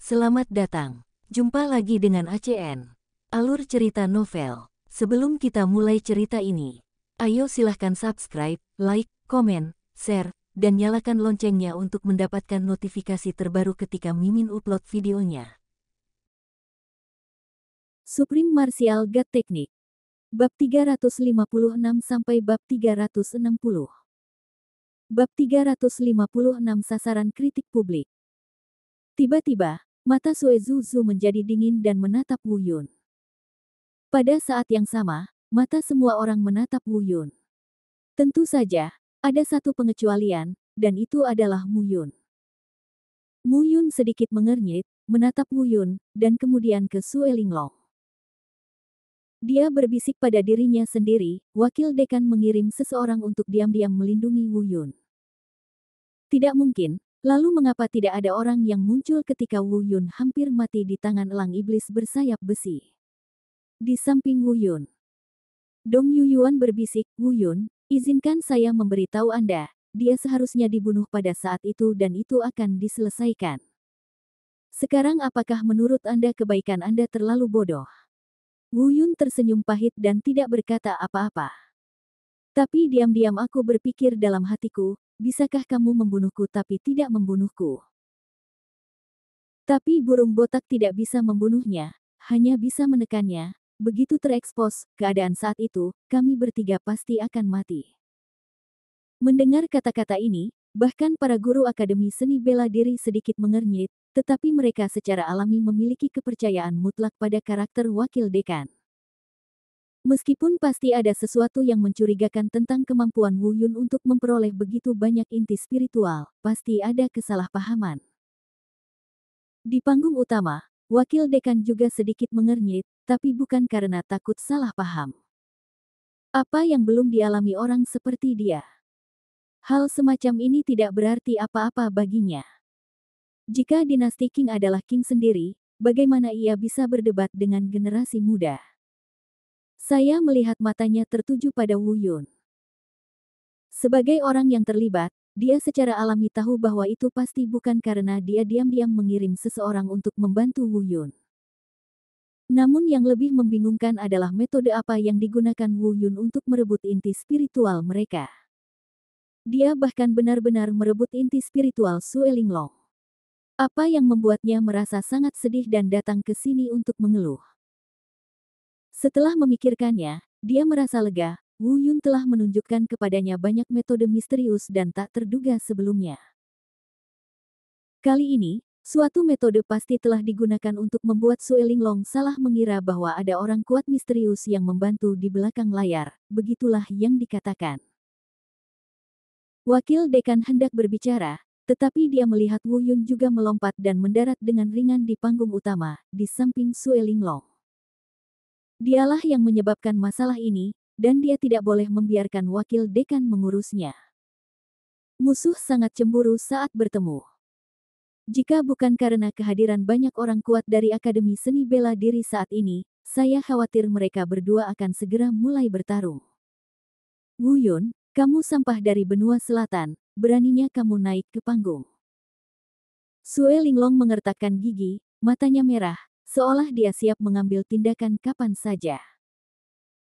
Selamat datang. Jumpa lagi dengan ACN. Alur cerita novel. Sebelum kita mulai cerita ini, ayo silahkan subscribe, like, komen, share, dan nyalakan loncengnya untuk mendapatkan notifikasi terbaru ketika Mimin upload videonya. Supreme Martial God Technique. Bab 356 sampai bab 360. Bab 356 Sasaran kritik publik. Tiba-tiba, mata Sue Zuzu menjadi dingin dan menatap Wu Yun. Pada saat yang sama, mata semua orang menatap Wu Yun. Tentu saja, ada satu pengecualian, dan itu adalah Mu Yun. Mu Yun sedikit mengernyit, menatap Wu Yun, dan kemudian ke Sue Linglong. Dia berbisik pada dirinya sendiri, wakil dekan mengirim seseorang untuk diam-diam melindungi Wu Yun. Tidak mungkin, lalu mengapa tidak ada orang yang muncul ketika Wu Yun hampir mati di tangan elang iblis bersayap besi? Di samping Wu Yun, Dong Yuyuan berbisik, "Wu Yun, izinkan saya memberitahu Anda, dia seharusnya dibunuh pada saat itu dan itu akan diselesaikan. Sekarang apakah menurut Anda kebaikan Anda terlalu bodoh?" Wu Yun tersenyum pahit dan tidak berkata apa-apa. Tapi diam-diam aku berpikir dalam hatiku, bisakah kamu membunuhku tapi tidak membunuhku? Tapi burung botak tidak bisa membunuhnya, hanya bisa menekannya. Begitu terekspos keadaan saat itu, kami bertiga pasti akan mati. Mendengar kata-kata ini, bahkan para guru Akademi Seni Bela Diri sedikit mengernyit, tetapi mereka secara alami memiliki kepercayaan mutlak pada karakter wakil dekan. Meskipun pasti ada sesuatu yang mencurigakan tentang kemampuan Wu Yun untuk memperoleh begitu banyak inti spiritual, pasti ada kesalahpahaman. Di panggung utama, wakil dekan juga sedikit mengernyit, tapi bukan karena takut salah paham. Apa yang belum dialami orang seperti dia? Hal semacam ini tidak berarti apa-apa baginya. Jika dinasti Qing adalah Qing sendiri, bagaimana ia bisa berdebat dengan generasi muda? Saya melihat matanya tertuju pada Wu Yun. Sebagai orang yang terlibat, dia secara alami tahu bahwa itu pasti bukan karena dia diam-diam mengirim seseorang untuk membantu Wu Yun. Namun yang lebih membingungkan adalah metode apa yang digunakan Wu Yun untuk merebut inti spiritual mereka. Dia bahkan benar-benar merebut inti spiritual Sue Linglong. Apa yang membuatnya merasa sangat sedih dan datang ke sini untuk mengeluh. Setelah memikirkannya, dia merasa lega. Wu Yun telah menunjukkan kepadanya banyak metode misterius dan tak terduga sebelumnya. Kali ini, suatu metode pasti telah digunakan untuk membuat Sue Linglong salah mengira bahwa ada orang kuat misterius yang membantu di belakang layar, begitulah yang dikatakan. Wakil dekan hendak berbicara, tetapi dia melihat Wu Yun juga melompat dan mendarat dengan ringan di panggung utama, di samping Sue Linglong. Dialah yang menyebabkan masalah ini, dan dia tidak boleh membiarkan wakil dekan mengurusnya. Musuh sangat cemburu saat bertemu. Jika bukan karena kehadiran banyak orang kuat dari Akademi Seni Bela Diri saat ini, saya khawatir mereka berdua akan segera mulai bertarung. Wu Yun, kamu sampah dari benua selatan, beraninya kamu naik ke panggung. Sue Linglong mengertakkan gigi, matanya merah, seolah dia siap mengambil tindakan kapan saja.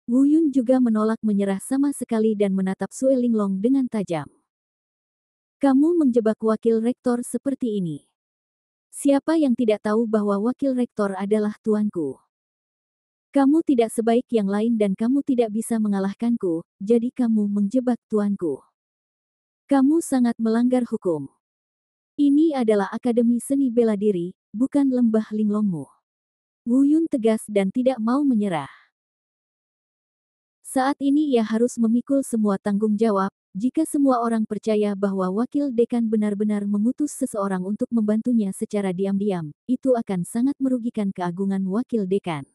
Wu Yun juga menolak menyerah sama sekali dan menatap Sue Linglong dengan tajam. Kamu menjebak wakil rektor seperti ini. Siapa yang tidak tahu bahwa wakil rektor adalah tuanku? Kamu tidak sebaik yang lain dan kamu tidak bisa mengalahkanku, jadi kamu menjebak tuanku. Kamu sangat melanggar hukum. Ini adalah Akademi Seni Bela Diri, bukan lembah Linglongmu. Wu Yun tegas dan tidak mau menyerah. Saat ini ia harus memikul semua tanggung jawab. Jika semua orang percaya bahwa wakil dekan benar-benar mengutus seseorang untuk membantunya secara diam-diam, itu akan sangat merugikan keagungan wakil dekan.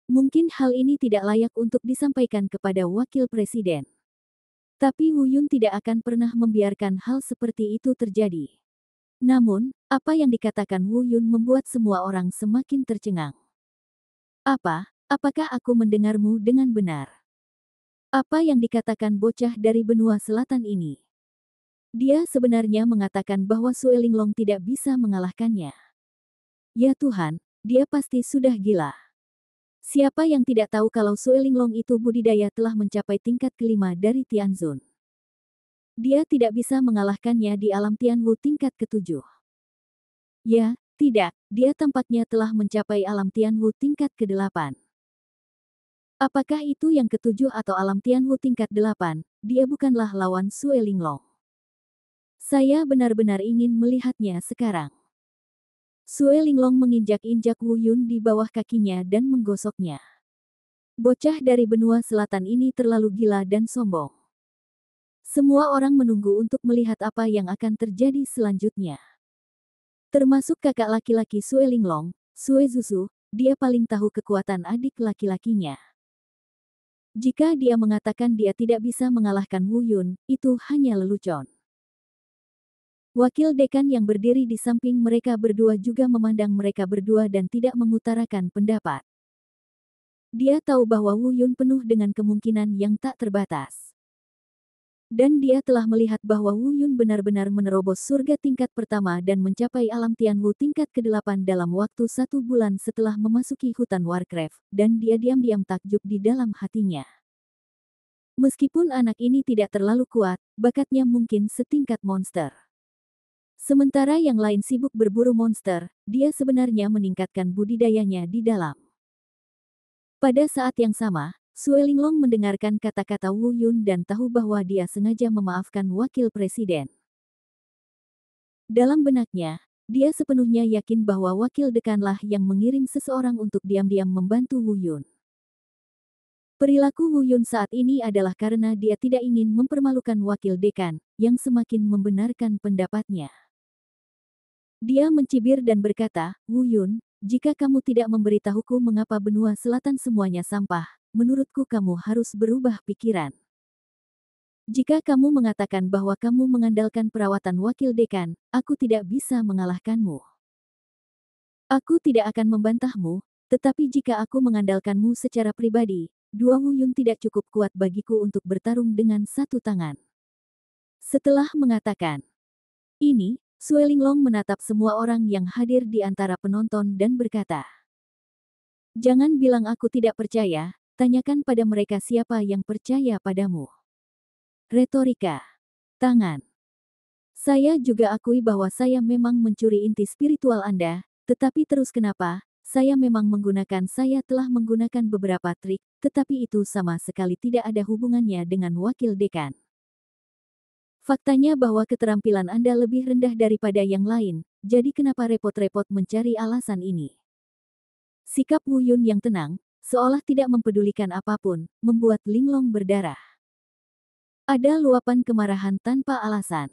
Mungkin hal ini tidak layak untuk disampaikan kepada wakil presiden. Tapi Wu Yun tidak akan pernah membiarkan hal seperti itu terjadi. Namun, apa yang dikatakan Wu Yun membuat semua orang semakin tercengang. Apakah aku mendengarmu dengan benar? Apa yang dikatakan bocah dari benua selatan ini? Dia sebenarnya mengatakan bahwa Sue Linglong tidak bisa mengalahkannya. Ya Tuhan, dia pasti sudah gila. Siapa yang tidak tahu kalau Sue Linglong itu budidaya telah mencapai tingkat kelima dari Tianzun. Dia tidak bisa mengalahkannya di alam Tianwu tingkat ketujuh. Ya, tidak, dia tampaknya telah mencapai alam Tianwu tingkat ke-8. Apakah itu yang ketujuh atau alam Tianwu tingkat 8, dia bukanlah lawan Sue Linglong. Saya benar-benar ingin melihatnya sekarang. Sue Linglong menginjak-injak Wu Yun di bawah kakinya dan menggosoknya. Bocah dari benua selatan ini terlalu gila dan sombong. Semua orang menunggu untuk melihat apa yang akan terjadi selanjutnya. Termasuk kakak laki-laki Sue Linglong, Sue Zuzu, dia paling tahu kekuatan adik laki-lakinya. Jika dia mengatakan dia tidak bisa mengalahkan Wu Yun, itu hanya lelucon. Wakil dekan yang berdiri di samping mereka berdua juga memandang mereka berdua dan tidak mengutarakan pendapat. Dia tahu bahwa Wu Yun penuh dengan kemungkinan yang tak terbatas. Dan dia telah melihat bahwa Wu Yun benar-benar menerobos surga tingkat pertama dan mencapai alam Tianwu tingkat ke-8 dalam waktu 1 bulan setelah memasuki hutan Warcraft, dan dia diam-diam takjub di dalam hatinya. Meskipun anak ini tidak terlalu kuat, bakatnya mungkin setingkat monster. Sementara yang lain sibuk berburu monster, dia sebenarnya meningkatkan budidayanya di dalam. Pada saat yang sama, Sue Linglong mendengarkan kata-kata Wu Yun dan tahu bahwa dia sengaja memaafkan wakil presiden. Dalam benaknya, dia sepenuhnya yakin bahwa wakil dekanlah yang mengirim seseorang untuk diam-diam membantu Wu Yun. Perilaku Wu Yun saat ini adalah karena dia tidak ingin mempermalukan wakil dekan, yang semakin membenarkan pendapatnya. Dia mencibir dan berkata, Wu Yun, jika kamu tidak memberitahuku mengapa benua selatan semuanya sampah, menurutku kamu harus berubah pikiran. Jika kamu mengatakan bahwa kamu mengandalkan perawatan wakil dekan, aku tidak bisa mengalahkanmu. Aku tidak akan membantahmu, tetapi jika aku mengandalkanmu secara pribadi, dua Wu Yun tidak cukup kuat bagiku untuk bertarung dengan satu tangan. Setelah mengatakan ini, Sue Linglong menatap semua orang yang hadir di antara penonton dan berkata, "Jangan bilang aku tidak percaya, tanyakan pada mereka siapa yang percaya padamu." Retorika. Tangan. Saya juga akui bahwa saya memang mencuri inti spiritual Anda, tetapi terus kenapa, saya memang saya telah menggunakan beberapa trik, tetapi itu sama sekali tidak ada hubungannya dengan wakil dekan. Faktanya bahwa keterampilan Anda lebih rendah daripada yang lain, jadi kenapa repot-repot mencari alasan ini? Sikap Wu Yun yang tenang, seolah tidak mempedulikan apapun, membuat Linglong berdarah. Ada luapan kemarahan tanpa alasan.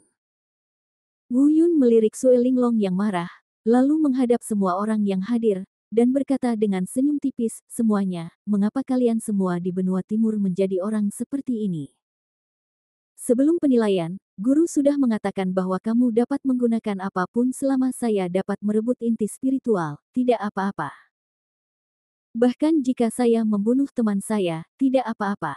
Wu Yun melirik Sue Linglong yang marah, lalu menghadap semua orang yang hadir, dan berkata dengan senyum tipis, semuanya, mengapa kalian semua di benua timur menjadi orang seperti ini? Sebelum penilaian, guru sudah mengatakan bahwa kamu dapat menggunakan apapun selama saya dapat merebut inti spiritual, tidak apa-apa. Bahkan jika saya membunuh teman saya, tidak apa-apa.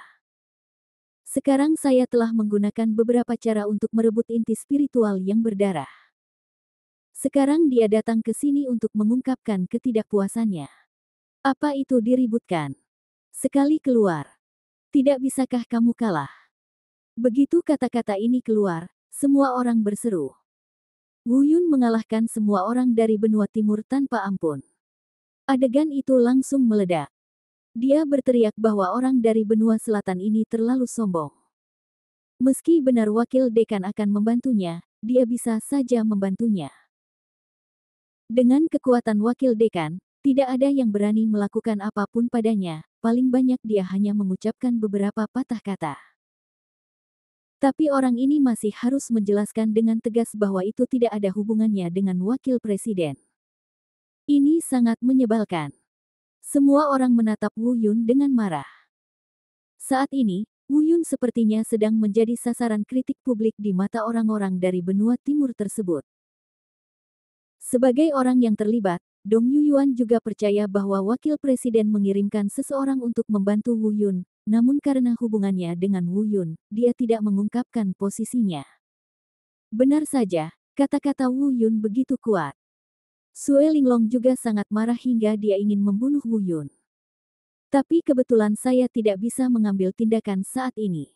Sekarang saya telah menggunakan beberapa cara untuk merebut inti spiritual yang berdarah. Sekarang dia datang ke sini untuk mengungkapkan ketidakpuasannya. Apa itu diributkan? Sekali keluar. Tidak bisakah kamu kalah? Begitu kata-kata ini keluar, semua orang berseru. Wu Yun mengalahkan semua orang dari benua timur tanpa ampun. Adegan itu langsung meledak. Dia berteriak bahwa orang dari benua selatan ini terlalu sombong. Meski benar wakil dekan akan membantunya, dia bisa saja membantunya. Dengan kekuatan wakil dekan, tidak ada yang berani melakukan apapun padanya, paling banyak dia hanya mengucapkan beberapa patah kata. Tapi orang ini masih harus menjelaskan dengan tegas bahwa itu tidak ada hubungannya dengan wakil presiden. Ini sangat menyebalkan. Semua orang menatap Wu Yun dengan marah. Saat ini, Wu Yun sepertinya sedang menjadi sasaran kritik publik di mata orang-orang dari benua timur tersebut. Sebagai orang yang terlibat, Dong Yuyuan juga percaya bahwa wakil presiden mengirimkan seseorang untuk membantu Wu Yun, namun karena hubungannya dengan Wu Yun, dia tidak mengungkapkan posisinya. Benar saja, kata-kata Wu Yun begitu kuat. Sue Linglong juga sangat marah hingga dia ingin membunuh Wu Yun. Tapi kebetulan saya tidak bisa mengambil tindakan saat ini.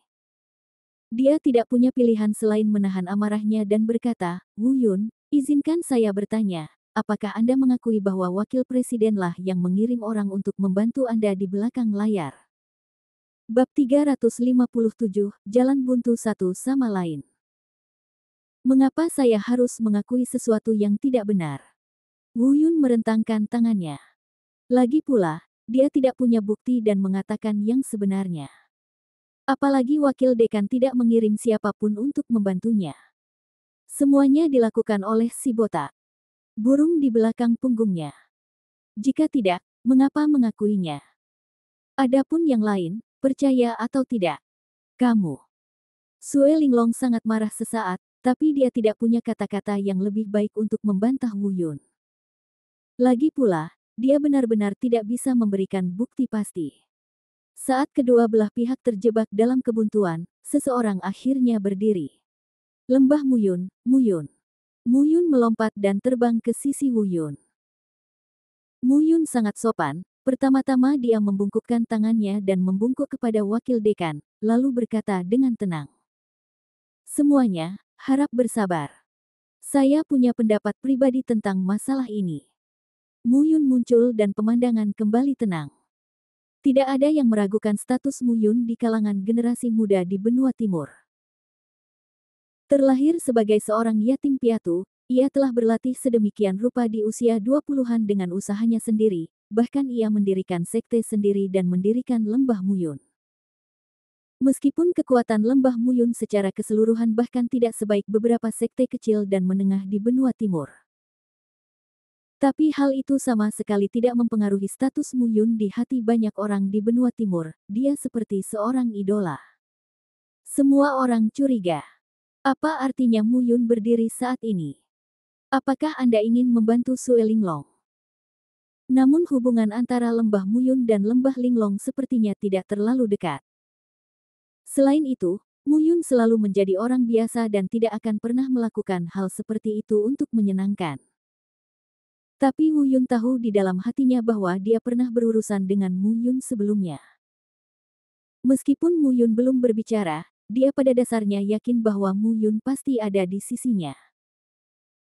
Dia tidak punya pilihan selain menahan amarahnya dan berkata, Wu Yun, izinkan saya bertanya, apakah Anda mengakui bahwa wakil presidenlah yang mengirim orang untuk membantu Anda di belakang layar? Bab 357, Jalan Buntu satu sama lain. Mengapa saya harus mengakui sesuatu yang tidak benar? Wu Yun merentangkan tangannya. Lagi pula, dia tidak punya bukti dan mengatakan yang sebenarnya. Apalagi wakil dekan tidak mengirim siapapun untuk membantunya. Semuanya dilakukan oleh si botak. Burung di belakang punggungnya. Jika tidak, mengapa mengakuinya? Adapun yang lain, percaya atau tidak, kamu. Sue Linglong sangat marah sesaat, tapi dia tidak punya kata-kata yang lebih baik untuk membantah Wu Yun. Lagi pula, dia benar-benar tidak bisa memberikan bukti pasti. Saat kedua belah pihak terjebak dalam kebuntuan, seseorang akhirnya berdiri. Lembah Muyun, Muyun. Muyun melompat dan terbang ke sisi Wu Yun. Muyun sangat sopan, pertama-tama dia membungkukkan tangannya dan membungkuk kepada wakil dekan, lalu berkata dengan tenang. Semuanya, harap bersabar. Saya punya pendapat pribadi tentang masalah ini. Muyun muncul dan pemandangan kembali tenang. Tidak ada yang meragukan status Muyun di kalangan generasi muda di benua timur. Terlahir sebagai seorang yatim piatu, ia telah berlatih sedemikian rupa di usia 20-an dengan usahanya sendiri, bahkan ia mendirikan sekte sendiri dan mendirikan Lembah Muyun. Meskipun kekuatan Lembah Muyun secara keseluruhan bahkan tidak sebaik beberapa sekte kecil dan menengah di benua timur. Tapi hal itu sama sekali tidak mempengaruhi status Muyun di hati banyak orang di benua timur, dia seperti seorang idola. Semua orang curiga. Apa artinya Muyun berdiri saat ini? Apakah Anda ingin membantu Sue Linglong? Namun hubungan antara Lembah Muyun dan Lembah Linglong sepertinya tidak terlalu dekat. Selain itu, Muyun selalu menjadi orang biasa dan tidak akan pernah melakukan hal seperti itu untuk menyenangkan. Tapi Wu Yun tahu di dalam hatinya bahwa dia pernah berurusan dengan Mu Yun sebelumnya. Meskipun Mu Yun belum berbicara, dia pada dasarnya yakin bahwa Mu Yun pasti ada di sisinya.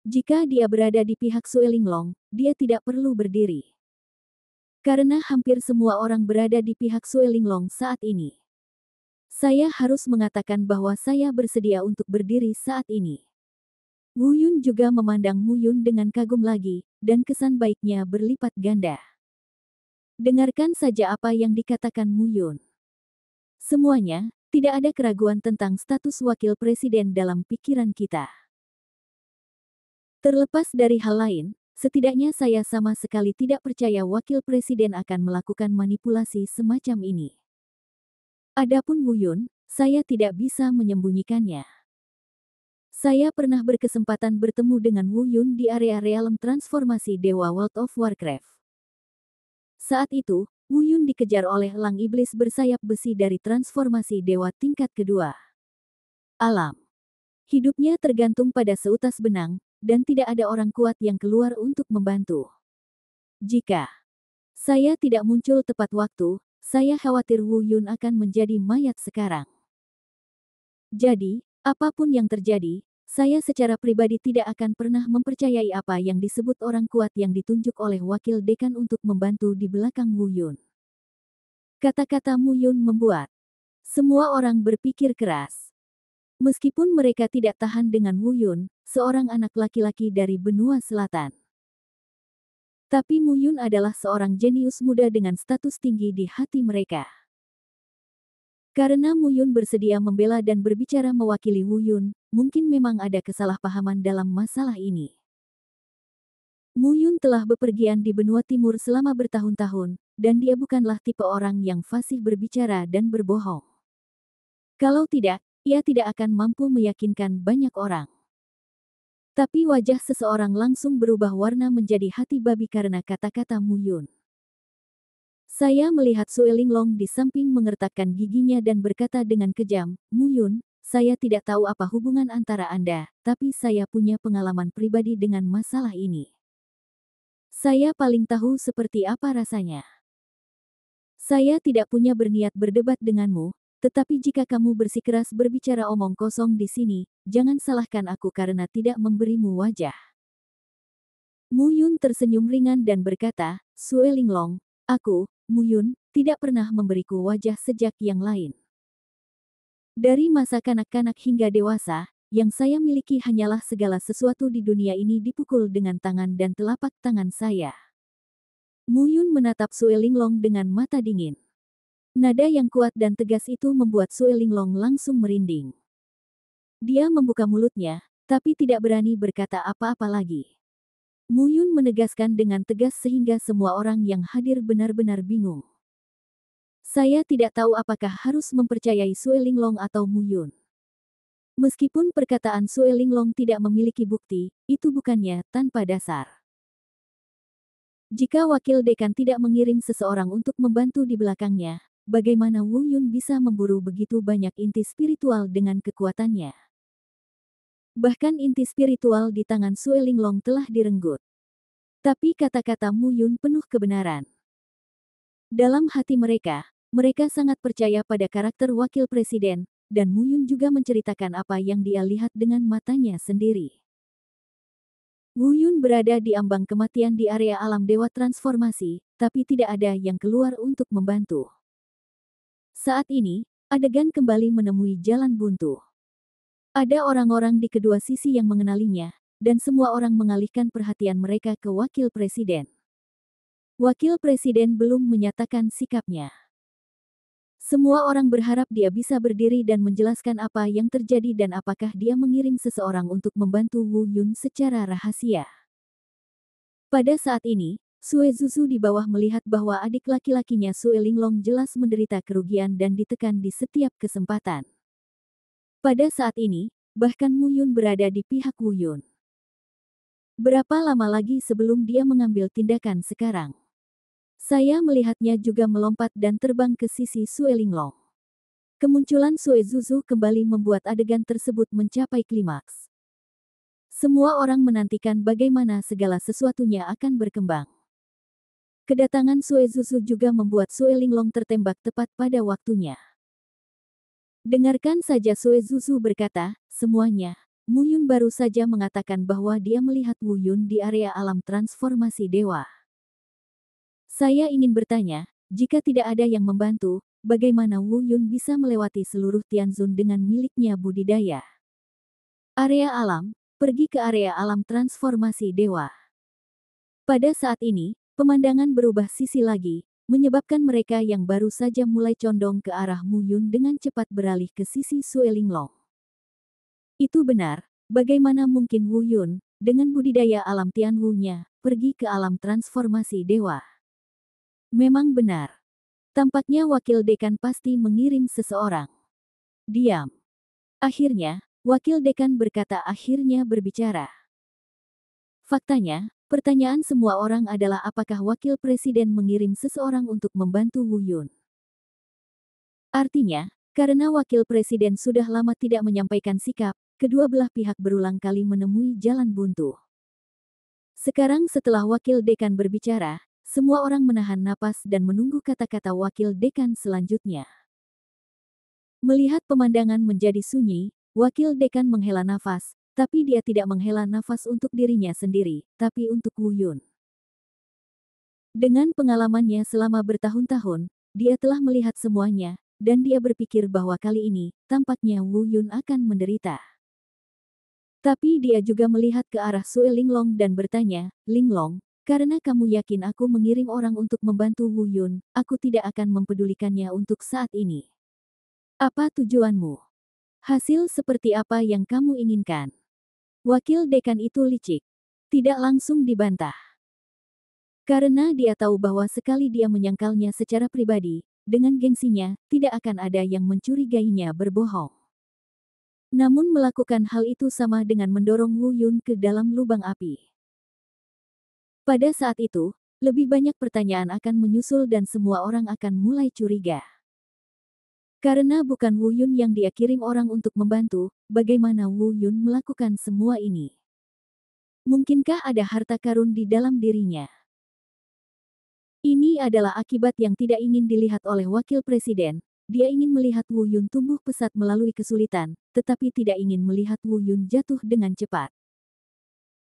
Jika dia berada di pihak Sue Linglong, dia tidak perlu berdiri. Karena hampir semua orang berada di pihak Sue Linglong saat ini. Saya harus mengatakan bahwa saya bersedia untuk berdiri saat ini. Wu Yun juga memandang Mu Yun dengan kagum lagi, dan kesan baiknya berlipat ganda. Dengarkan saja apa yang dikatakan Mu Yun. Semuanya, tidak ada keraguan tentang status wakil presiden dalam pikiran kita. Terlepas dari hal lain, setidaknya saya sama sekali tidak percaya wakil presiden akan melakukan manipulasi semacam ini. Adapun Wu Yun, saya tidak bisa menyembunyikannya. Saya pernah berkesempatan bertemu dengan Wu Yun di area realem transformasi Dewa World of Warcraft. Saat itu, Wu Yun dikejar oleh elang iblis bersayap besi dari transformasi dewa tingkat kedua. Alam. Hidupnya tergantung pada seutas benang, dan tidak ada orang kuat yang keluar untuk membantu. Jika saya tidak muncul tepat waktu, saya khawatir Wu Yun akan menjadi mayat sekarang. Jadi, apapun yang terjadi, saya secara pribadi tidak akan pernah mempercayai apa yang disebut orang kuat yang ditunjuk oleh wakil dekan untuk membantu di belakang Wu Yun. Kata-kata Mu Yun membuat semua orang berpikir keras. Meskipun mereka tidak tahan dengan Wu Yun, seorang anak laki-laki dari benua selatan. Tapi Mu Yun adalah seorang jenius muda dengan status tinggi di hati mereka. Karena Mu Yun bersedia membela dan berbicara mewakili Wu Yun, mungkin memang ada kesalahpahaman dalam masalah ini. Mu Yun telah bepergian di benua timur selama bertahun-tahun, dan dia bukanlah tipe orang yang fasih berbicara dan berbohong. Kalau tidak, ia tidak akan mampu meyakinkan banyak orang. Tapi wajah seseorang langsung berubah warna menjadi hati babi karena kata-kata Mu Yun. Saya melihat Sue Linglong di samping mengertakkan giginya dan berkata dengan kejam, Mu Yun, saya tidak tahu apa hubungan antara Anda, tapi saya punya pengalaman pribadi dengan masalah ini. Saya paling tahu seperti apa rasanya. Saya tidak punya berniat berdebat denganmu, tetapi jika kamu bersikeras berbicara omong kosong di sini, jangan salahkan aku karena tidak memberimu wajah. Mu Yun tersenyum ringan dan berkata, Sue Linglong, aku, Mu Yun, tidak pernah memberiku wajah sejak yang lain. Dari masa kanak-kanak hingga dewasa, yang saya miliki hanyalah segala sesuatu di dunia ini dipukul dengan tangan dan telapak tangan saya. Mu Yun menatap Sue Linglong dengan mata dingin. Nada yang kuat dan tegas itu membuat Sue Linglong langsung merinding. Dia membuka mulutnya, tapi tidak berani berkata apa-apa lagi. Mu Yun menegaskan dengan tegas sehingga semua orang yang hadir benar-benar bingung. Saya tidak tahu apakah harus mempercayai Sue Linglong atau Mu Yun. Meskipun perkataan Sue Linglong tidak memiliki bukti, itu bukannya tanpa dasar. Jika wakil dekan tidak mengirim seseorang untuk membantu di belakangnya, bagaimana Wu Yun bisa memburu begitu banyak inti spiritual dengan kekuatannya? Bahkan inti spiritual di tangan Sue Linglong telah direnggut. Tapi kata-kata Mu Yun penuh kebenaran. Dalam hati mereka sangat percaya pada karakter wakil presiden, dan Mu Yun juga menceritakan apa yang dia lihat dengan matanya sendiri. Wu Yun berada di ambang kematian di area alam dewa transformasi, tapi tidak ada yang keluar untuk membantu. Saat ini, adegan kembali menemui jalan buntu. Ada orang-orang di kedua sisi yang mengenalinya, dan semua orang mengalihkan perhatian mereka ke wakil presiden. Wakil presiden belum menyatakan sikapnya. Semua orang berharap dia bisa berdiri dan menjelaskan apa yang terjadi dan apakah dia mengirim seseorang untuk membantu Wu Yun secara rahasia. Pada saat ini, Sue Zuzu di bawah melihat bahwa adik laki-lakinya Sue Linglong jelas menderita kerugian dan ditekan di setiap kesempatan. Pada saat ini, bahkan Mu Yun berada di pihak Wu Yun. Berapa lama lagi sebelum dia mengambil tindakan sekarang? Saya melihatnya juga melompat dan terbang ke sisi Sue Linglong. Kemunculan Sue Zuzu kembali membuat adegan tersebut mencapai klimaks. Semua orang menantikan bagaimana segala sesuatunya akan berkembang. Kedatangan Sue Zuzu juga membuat Sue Linglong tertembak tepat pada waktunya. Dengarkan saja, Sue Zuzu berkata, semuanya. Mu Yun baru saja mengatakan bahwa dia melihat Wu Yun di area alam transformasi dewa. Saya ingin bertanya, jika tidak ada yang membantu, bagaimana Wu Yun bisa melewati seluruh Tianzun dengan miliknya budidaya? Area alam, pergi ke area alam transformasi dewa. Pada saat ini, pemandangan berubah sisi lagi, menyebabkan mereka yang baru saja mulai condong ke arah Mu Yun dengan cepat beralih ke sisi Sue Linglong. Itu benar, bagaimana mungkin Wu Yun, dengan budidaya alam Tianwu-nya, pergi ke alam transformasi dewa? Memang benar. Tampaknya wakil dekan pasti mengirim seseorang. Diam. Akhirnya, wakil dekan berkata akhirnya berbicara. Faktanya, pertanyaan semua orang adalah apakah wakil presiden mengirim seseorang untuk membantu Wu Yun. Artinya, karena wakil presiden sudah lama tidak menyampaikan sikap, kedua belah pihak berulang kali menemui jalan buntu. Sekarang setelah wakil dekan berbicara, semua orang menahan napas dan menunggu kata-kata wakil dekan selanjutnya. Melihat pemandangan menjadi sunyi, wakil dekan menghela nafas, tapi dia tidak menghela nafas untuk dirinya sendiri, tapi untuk Wu Yun. Dengan pengalamannya selama bertahun-tahun, dia telah melihat semuanya, dan dia berpikir bahwa kali ini, tampaknya Wu Yun akan menderita. Tapi dia juga melihat ke arah Sue Linglong dan bertanya, Linglong, karena kamu yakin aku mengirim orang untuk membantu Wu Yun, aku tidak akan mempedulikannya untuk saat ini. Apa tujuanmu? Hasil seperti apa yang kamu inginkan? Wakil dekan itu licik. Tidak langsung dibantah. Karena dia tahu bahwa sekali dia menyangkalnya secara pribadi, dengan gengsinya, tidak akan ada yang mencurigainya berbohong. Namun melakukan hal itu sama dengan mendorong Wu Yun ke dalam lubang api. Pada saat itu, lebih banyak pertanyaan akan menyusul dan semua orang akan mulai curiga. Karena bukan Wu Yun yang dia kirim orang untuk membantu, bagaimana Wu Yun melakukan semua ini? Mungkinkah ada harta karun di dalam dirinya? Ini adalah akibat yang tidak ingin dilihat oleh wakil presiden. Dia ingin melihat Wu Yun tumbuh pesat melalui kesulitan, tetapi tidak ingin melihat Wu Yun jatuh dengan cepat.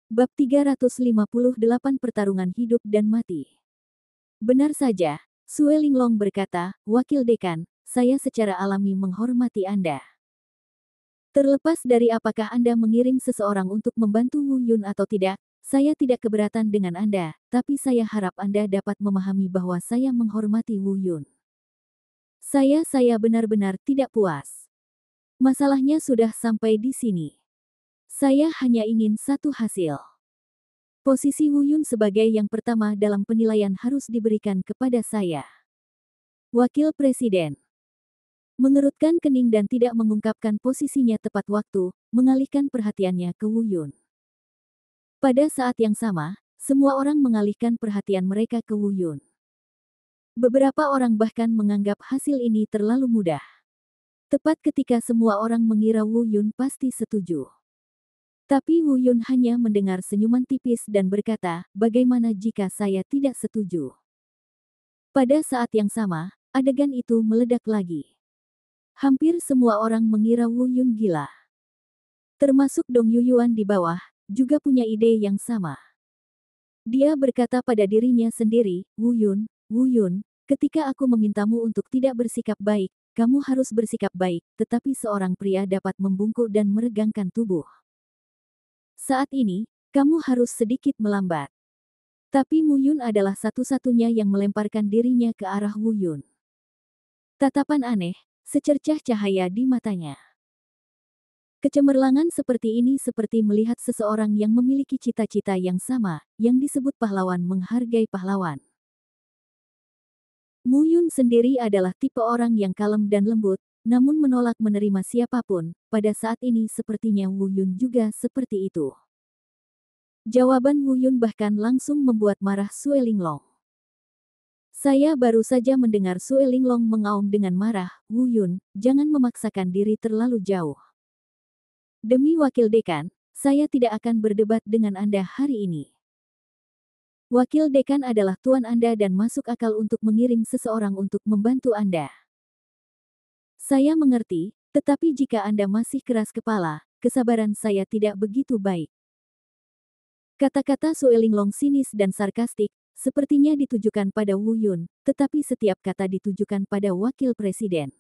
Bab 358 Pertarungan Hidup dan Mati. Benar saja, Sue Linglong berkata, Wakil Dekan, saya secara alami menghormati Anda. Terlepas dari apakah Anda mengirim seseorang untuk membantu Wu Yun atau tidak, saya tidak keberatan dengan Anda, tapi saya harap Anda dapat memahami bahwa saya menghormati Wu Yun. Saya benar-benar tidak puas. Masalahnya sudah sampai di sini. Saya hanya ingin satu hasil. Posisi Wu Yun sebagai yang pertama dalam penilaian harus diberikan kepada saya. Wakil Presiden mengerutkan kening dan tidak mengungkapkan posisinya tepat waktu, mengalihkan perhatiannya ke Wu Yun. Pada saat yang sama, semua orang mengalihkan perhatian mereka ke Wu Yun. Beberapa orang bahkan menganggap hasil ini terlalu mudah. Tepat ketika semua orang mengira Wu Yun pasti setuju. Tapi Wu Yun hanya mendengar senyuman tipis dan berkata, bagaimana jika saya tidak setuju? Pada saat yang sama, adegan itu meledak lagi. Hampir semua orang mengira Wu Yun gila. Termasuk Dong Yuyuan di bawah, juga punya ide yang sama. Dia berkata pada dirinya sendiri, Wu Yun, ketika aku memintamu untuk tidak bersikap baik, kamu harus bersikap baik, tetapi seorang pria dapat membungkuk dan meregangkan tubuh. Saat ini, kamu harus sedikit melambat. Tapi Wu Yun adalah satu-satunya yang melemparkan dirinya ke arah Wu Yun. Tatapan aneh, secercah cahaya di matanya. Kecemerlangan seperti ini seperti melihat seseorang yang memiliki cita-cita yang sama, yang disebut pahlawan menghargai pahlawan. Wu Yun sendiri adalah tipe orang yang kalem dan lembut, namun menolak menerima siapapun. Pada saat ini sepertinya Wu Yun juga seperti itu. Jawaban Wu Yun bahkan langsung membuat marah Sue Linglong. Saya baru saja mendengar Sue Linglong mengaum dengan marah, Wu Yun, jangan memaksakan diri terlalu jauh. Demi Wakil Dekan, saya tidak akan berdebat dengan Anda hari ini. Wakil Dekan adalah tuan Anda dan masuk akal untuk mengirim seseorang untuk membantu Anda. Saya mengerti, tetapi jika Anda masih keras kepala, kesabaran saya tidak begitu baik. Kata-kata Sue Linglong sinis dan sarkastik, sepertinya ditujukan pada Wu Yun, tetapi setiap kata ditujukan pada Wakil Presiden.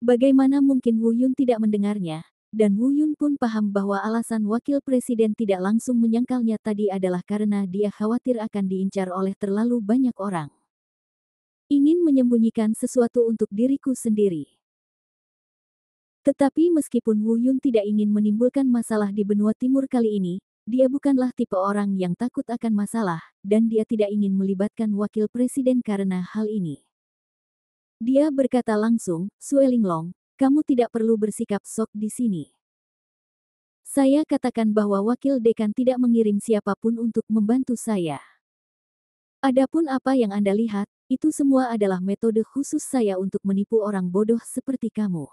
Bagaimana mungkin Wu Yun tidak mendengarnya? Dan Wu Yun pun paham bahwa alasan Wakil Presiden tidak langsung menyangkalnya tadi adalah karena dia khawatir akan diincar oleh terlalu banyak orang. Ingin menyembunyikan sesuatu untuk diriku sendiri. Tetapi meskipun Wu Yun tidak ingin menimbulkan masalah di benua timur kali ini, dia bukanlah tipe orang yang takut akan masalah, dan dia tidak ingin melibatkan Wakil Presiden karena hal ini. Dia berkata langsung, Sue Linglong, kamu tidak perlu bersikap sok di sini. Saya katakan bahwa Wakil Dekan tidak mengirim siapapun untuk membantu saya. Adapun apa yang Anda lihat, itu semua adalah metode khusus saya untuk menipu orang bodoh seperti kamu.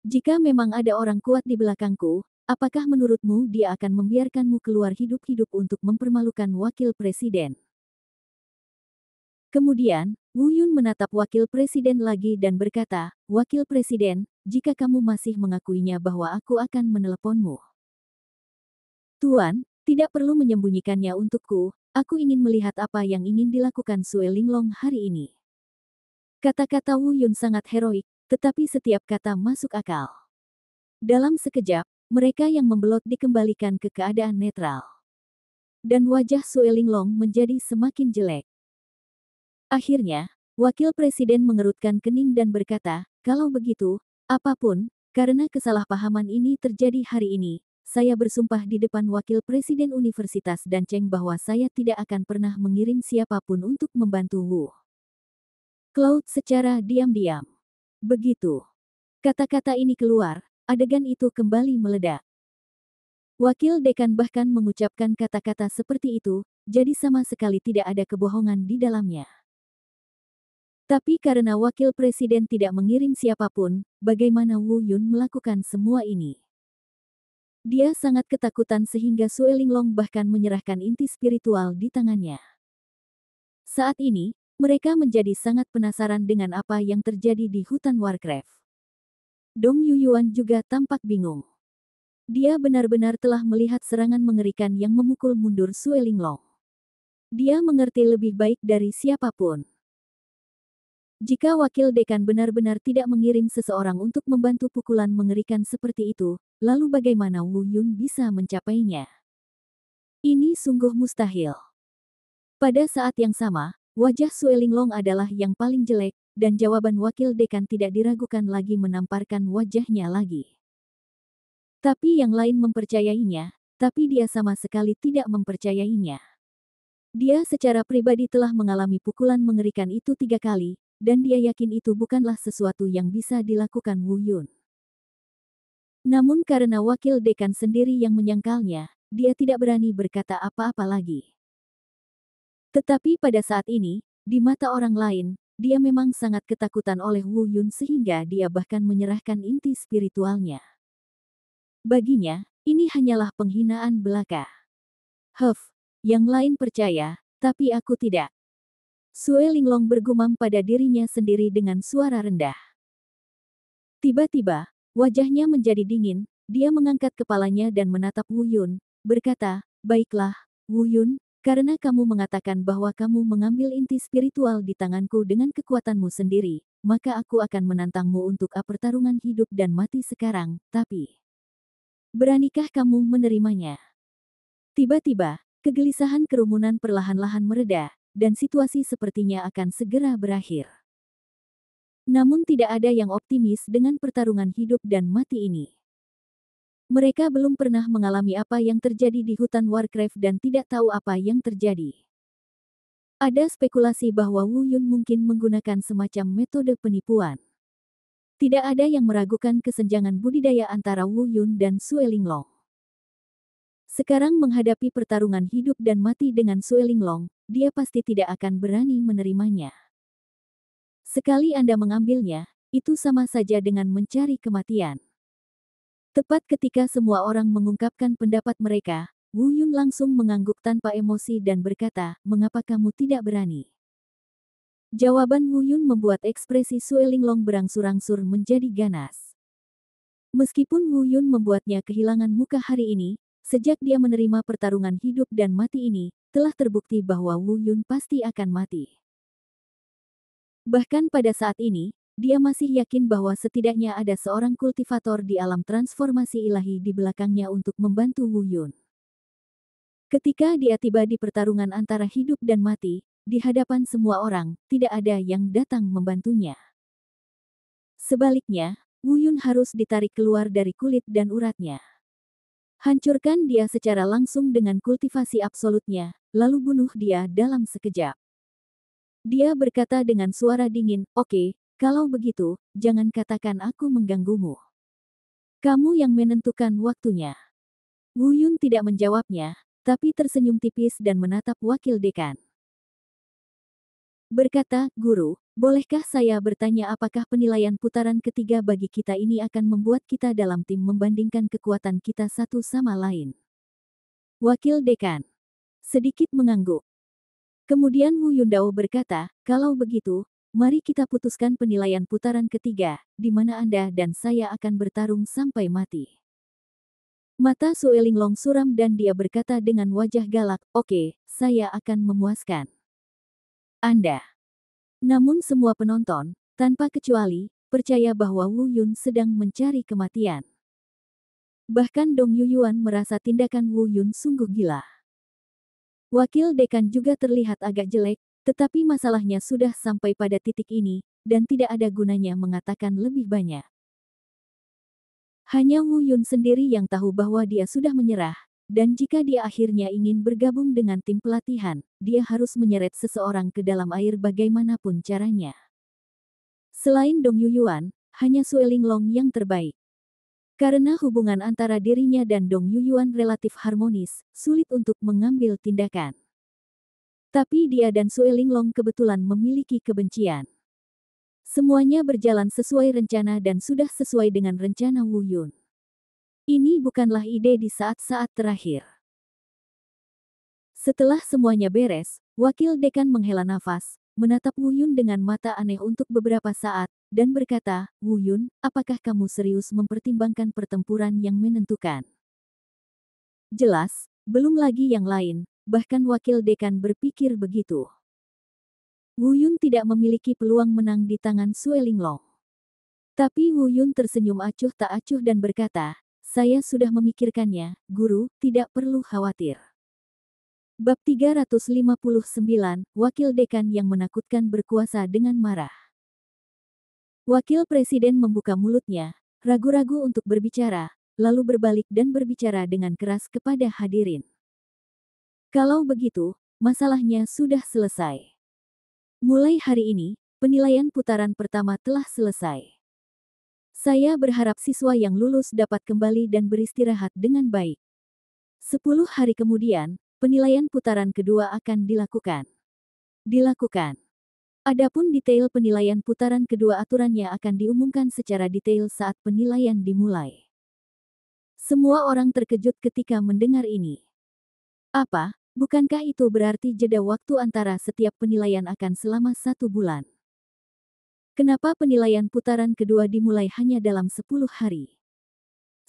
Jika memang ada orang kuat di belakangku, apakah menurutmu dia akan membiarkanmu keluar hidup-hidup untuk mempermalukan Wakil Presiden? Kemudian, Wu Yun menatap Wakil Presiden lagi dan berkata, Wakil Presiden, jika kamu masih mengakuinya bahwa aku akan meneleponmu. Tuan, tidak perlu menyembunyikannya untukku, aku ingin melihat apa yang ingin dilakukan Sue Linglong hari ini. Kata-kata Wu Yun sangat heroik, tetapi setiap kata masuk akal. Dalam sekejap, mereka yang membelot dikembalikan ke keadaan netral. Dan wajah Sue Linglong menjadi semakin jelek. Akhirnya, Wakil Presiden mengerutkan kening dan berkata, kalau begitu, apapun, karena kesalahpahaman ini terjadi hari ini, saya bersumpah di depan Wakil Presiden Universitas Danceng bahwa saya tidak akan pernah mengirim siapapun untuk membantu Wu Cloud secara diam-diam. Begitu. Kata-kata ini keluar, adegan itu kembali meledak. Wakil Dekan bahkan mengucapkan kata-kata seperti itu, jadi sama sekali tidak ada kebohongan di dalamnya. Tapi karena Wakil Presiden tidak mengirim siapapun, bagaimana Wu Yun melakukan semua ini? Dia sangat ketakutan sehingga Sue Linglong bahkan menyerahkan inti spiritual di tangannya. Saat ini, mereka menjadi sangat penasaran dengan apa yang terjadi di hutan Warcraft. Dong Yuyuan juga tampak bingung. Dia benar-benar telah melihat serangan mengerikan yang memukul mundur Sue Linglong. Dia mengerti lebih baik dari siapapun. Jika wakil dekan benar-benar tidak mengirim seseorang untuk membantu pukulan mengerikan seperti itu, lalu bagaimana Wu Yun bisa mencapainya? Ini sungguh mustahil. Pada saat yang sama, wajah Sue Linglong adalah yang paling jelek, dan jawaban wakil dekan tidak diragukan lagi menamparkan wajahnya lagi. Tapi yang lain mempercayainya, tapi dia sama sekali tidak mempercayainya. Dia secara pribadi telah mengalami pukulan mengerikan itu 3 kali, dan dia yakin itu bukanlah sesuatu yang bisa dilakukan Wu Yun. Namun karena wakil dekan sendiri yang menyangkalnya, dia tidak berani berkata apa-apa lagi. Tetapi pada saat ini, di mata orang lain, dia memang sangat ketakutan oleh Wu Yun sehingga dia bahkan menyerahkan inti spiritualnya. Baginya, ini hanyalah penghinaan belaka. Yang lain percaya, tapi aku tidak. Sue Linglong bergumam pada dirinya sendiri dengan suara rendah. Tiba-tiba, wajahnya menjadi dingin, dia mengangkat kepalanya dan menatap Wu Yun, berkata, "Baiklah, Wu Yun, karena kamu mengatakan bahwa kamu mengambil inti spiritual di tanganku dengan kekuatanmu sendiri, maka aku akan menantangmu untuk pertarungan hidup dan mati sekarang, tapi beranikah kamu menerimanya?" Tiba-tiba, kegelisahan kerumunan perlahan-lahan mereda, dan situasi sepertinya akan segera berakhir. Namun tidak ada yang optimis dengan pertarungan hidup dan mati ini. Mereka belum pernah mengalami apa yang terjadi di hutan Warcraft dan tidak tahu apa yang terjadi. Ada spekulasi bahwa Wu Yun mungkin menggunakan semacam metode penipuan. Tidak ada yang meragukan kesenjangan budidaya antara Wu Yun dan Sue Linglong. Sekarang menghadapi pertarungan hidup dan mati dengan Sue Linglong, dia pasti tidak akan berani menerimanya. Sekali Anda mengambilnya, itu sama saja dengan mencari kematian. Tepat ketika semua orang mengungkapkan pendapat mereka, Wu Yun langsung mengangguk tanpa emosi dan berkata, "Mengapa kamu tidak berani?" Jawaban Wu Yun membuat ekspresi Sue Linglong berangsur-angsur menjadi ganas. Meskipun Wu Yun membuatnya kehilangan muka hari ini, sejak dia menerima pertarungan hidup dan mati ini, telah terbukti bahwa Wu Yun pasti akan mati. Bahkan pada saat ini, dia masih yakin bahwa setidaknya ada seorang kultivator di alam transformasi ilahi di belakangnya untuk membantu Wu Yun. Ketika dia tiba di pertarungan antara hidup dan mati, di hadapan semua orang, tidak ada yang datang membantunya. Sebaliknya, Wu Yun harus ditarik keluar dari kulit dan uratnya. Hancurkan dia secara langsung dengan kultivasi absolutnya, lalu bunuh dia dalam sekejap. Dia berkata dengan suara dingin, "Oke, kalau begitu, jangan katakan aku mengganggumu. Kamu yang menentukan waktunya." Wu Yun tidak menjawabnya, tapi tersenyum tipis dan menatap wakil dekan. Berkata, "Guru, bolehkah saya bertanya apakah penilaian putaran ketiga bagi kita ini akan membuat kita dalam tim membandingkan kekuatan kita satu sama lain?" Wakil dekan sedikit mengangguk. Kemudian Wu Yundao berkata, "Kalau begitu, mari kita putuskan penilaian putaran ketiga, di mana Anda dan saya akan bertarung sampai mati." Mata Sue Linglong suram dan dia berkata dengan wajah galak, "Oke, saya akan memuaskan Anda." Namun semua penonton, tanpa kecuali, percaya bahwa Wu Yun sedang mencari kematian. Bahkan Dong Yuyuan merasa tindakan Wu Yun sungguh gila. Wakil dekan juga terlihat agak jelek, tetapi masalahnya sudah sampai pada titik ini, dan tidak ada gunanya mengatakan lebih banyak. Hanya Wu Yun sendiri yang tahu bahwa dia sudah menyerah, dan jika dia akhirnya ingin bergabung dengan tim pelatihan, dia harus menyeret seseorang ke dalam air bagaimanapun caranya. Selain Dong Yuyuan, hanya Sue Linglong yang terbaik. Karena hubungan antara dirinya dan Dong Yuyuan relatif harmonis, sulit untuk mengambil tindakan. Tapi dia dan Sue Linglong kebetulan memiliki kebencian. Semuanya berjalan sesuai rencana dan sudah sesuai dengan rencana Wu Yun. Ini bukanlah ide di saat-saat terakhir. Setelah semuanya beres, wakil dekan menghela nafas, menatap Wu Yun dengan mata aneh untuk beberapa saat, dan berkata, "Wu Yun, apakah kamu serius mempertimbangkan pertempuran yang menentukan?" Jelas, belum lagi yang lain, bahkan wakil dekan berpikir begitu. Wu Yun tidak memiliki peluang menang di tangan Sue Linglong. Tapi Wu Yun tersenyum acuh tak acuh dan berkata, "Saya sudah memikirkannya, guru, tidak perlu khawatir." Bab 359, Wakil Dekan yang menakutkan berkuasa dengan marah. Wakil Presiden membuka mulutnya, ragu-ragu untuk berbicara, lalu berbalik dan berbicara dengan keras kepada hadirin. Kalau begitu, masalahnya sudah selesai. Mulai hari ini, penilaian putaran pertama telah selesai. Saya berharap siswa yang lulus dapat kembali dan beristirahat dengan baik. 10 hari kemudian, penilaian putaran kedua akan dilakukan. Adapun detail penilaian putaran kedua aturannya akan diumumkan secara detail saat penilaian dimulai. Semua orang terkejut ketika mendengar ini. Apa, bukankah itu berarti jeda waktu antara setiap penilaian akan selama 1 bulan? Kenapa penilaian putaran kedua dimulai hanya dalam 10 hari?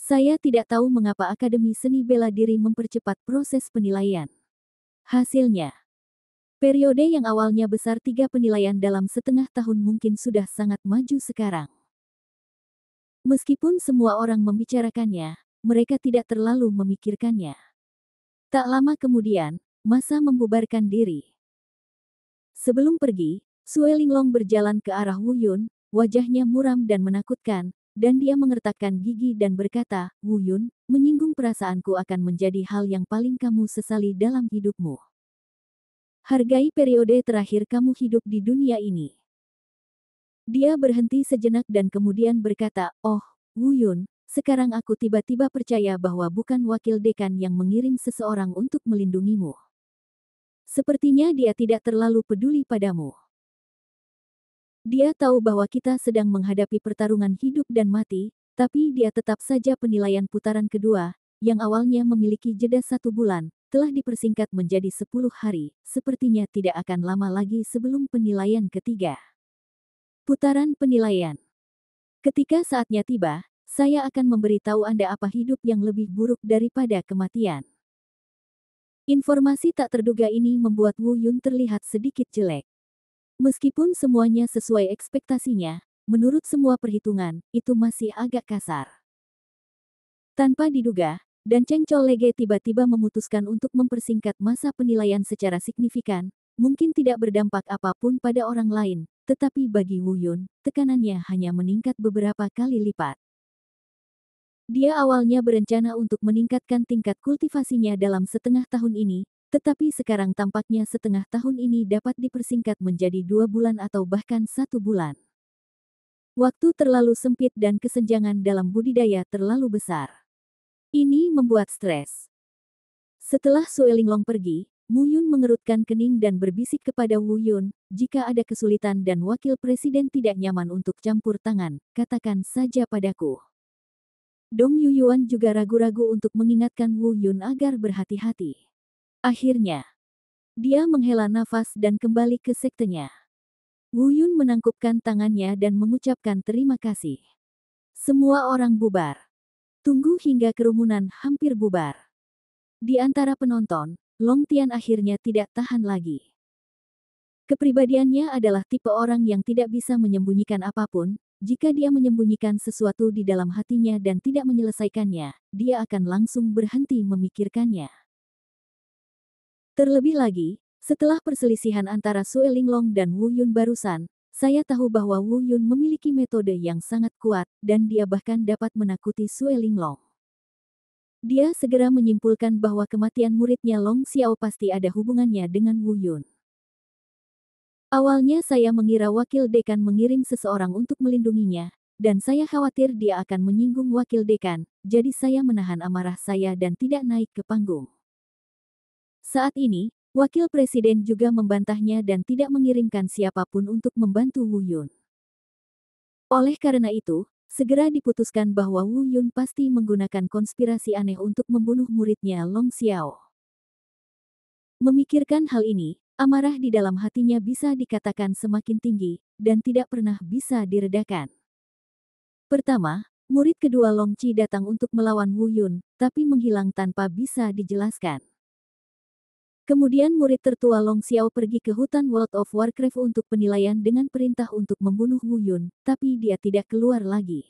Saya tidak tahu mengapa Akademi Seni Bela Diri mempercepat proses penilaian. Hasilnya, periode yang awalnya besar 3 penilaian dalam setengah tahun mungkin sudah sangat maju sekarang. Meskipun semua orang membicarakannya, mereka tidak terlalu memikirkannya. Tak lama kemudian, masa membubarkan diri. Sebelum pergi, Sue Linglong berjalan ke arah Wu Yun, wajahnya muram dan menakutkan, dan dia mengertakkan gigi dan berkata, "Wu Yun, menyinggung perasaanku akan menjadi hal yang paling kamu sesali dalam hidupmu. Hargai periode terakhir kamu hidup di dunia ini." Dia berhenti sejenak dan kemudian berkata, "Oh, Wu Yun, sekarang aku tiba-tiba percaya bahwa bukan wakil dekan yang mengirim seseorang untuk melindungimu. Sepertinya dia tidak terlalu peduli padamu. Dia tahu bahwa kita sedang menghadapi pertarungan hidup dan mati, tapi dia tetap saja penilaian putaran kedua, yang awalnya memiliki jeda 1 bulan, telah dipersingkat menjadi 10 hari, sepertinya tidak akan lama lagi sebelum penilaian ketiga. Putaran penilaian. Ketika saatnya tiba, saya akan memberitahu Anda apa hidup yang lebih buruk daripada kematian." Informasi tak terduga ini membuat Wu Yun terlihat sedikit jelek. Meskipun semuanya sesuai ekspektasinya, menurut semua perhitungan, itu masih agak kasar. Tanpa diduga, dan Cheng Cholege tiba-tiba memutuskan untuk mempersingkat masa penilaian secara signifikan, mungkin tidak berdampak apapun pada orang lain, tetapi bagi Wu Yun, tekanannya hanya meningkat beberapa kali lipat. Dia awalnya berencana untuk meningkatkan tingkat kultivasinya dalam setengah tahun ini, tetapi sekarang tampaknya setengah tahun ini dapat dipersingkat menjadi 2 bulan atau bahkan 1 bulan. Waktu terlalu sempit dan kesenjangan dalam budidaya terlalu besar. Ini membuat stres. Setelah Sue Linglong pergi, Mu Yun mengerutkan kening dan berbisik kepada Wu Yun, "Jika ada kesulitan dan wakil presiden tidak nyaman untuk campur tangan, katakan saja padaku." Dong Yuyuan juga ragu-ragu untuk mengingatkan Wu Yun agar berhati-hati. Akhirnya, dia menghela nafas dan kembali ke sektenya. Wu Yun menangkupkan tangannya dan mengucapkan terima kasih. Semua orang bubar. Tunggu hingga kerumunan hampir bubar. Di antara penonton, Long Tian akhirnya tidak tahan lagi. Kepribadiannya adalah tipe orang yang tidak bisa menyembunyikan apapun. Jika dia menyembunyikan sesuatu di dalam hatinya dan tidak menyelesaikannya, dia akan langsung berhenti memikirkannya. Terlebih lagi, setelah perselisihan antara Sue Linglong dan Wu Yun barusan, saya tahu bahwa Wu Yun memiliki metode yang sangat kuat, dan dia bahkan dapat menakuti Sue Linglong. Dia segera menyimpulkan bahwa kematian muridnya Long Xiao pasti ada hubungannya dengan Wu Yun. Awalnya saya mengira wakil dekan mengirim seseorang untuk melindunginya, dan saya khawatir dia akan menyinggung wakil dekan, jadi saya menahan amarah saya dan tidak naik ke panggung. Saat ini, wakil presiden juga membantahnya dan tidak mengirimkan siapapun untuk membantu Wu Yun. Oleh karena itu, segera diputuskan bahwa Wu Yun pasti menggunakan konspirasi aneh untuk membunuh muridnya Long Xiao. Memikirkan hal ini, amarah di dalam hatinya bisa dikatakan semakin tinggi, dan tidak pernah bisa diredakan. Pertama, murid kedua Long Qi datang untuk melawan Wu Yun, tapi menghilang tanpa bisa dijelaskan. Kemudian murid tertua Long Xiao pergi ke hutan World of Warcraft untuk penilaian dengan perintah untuk membunuh Wu Yun, tapi dia tidak keluar lagi.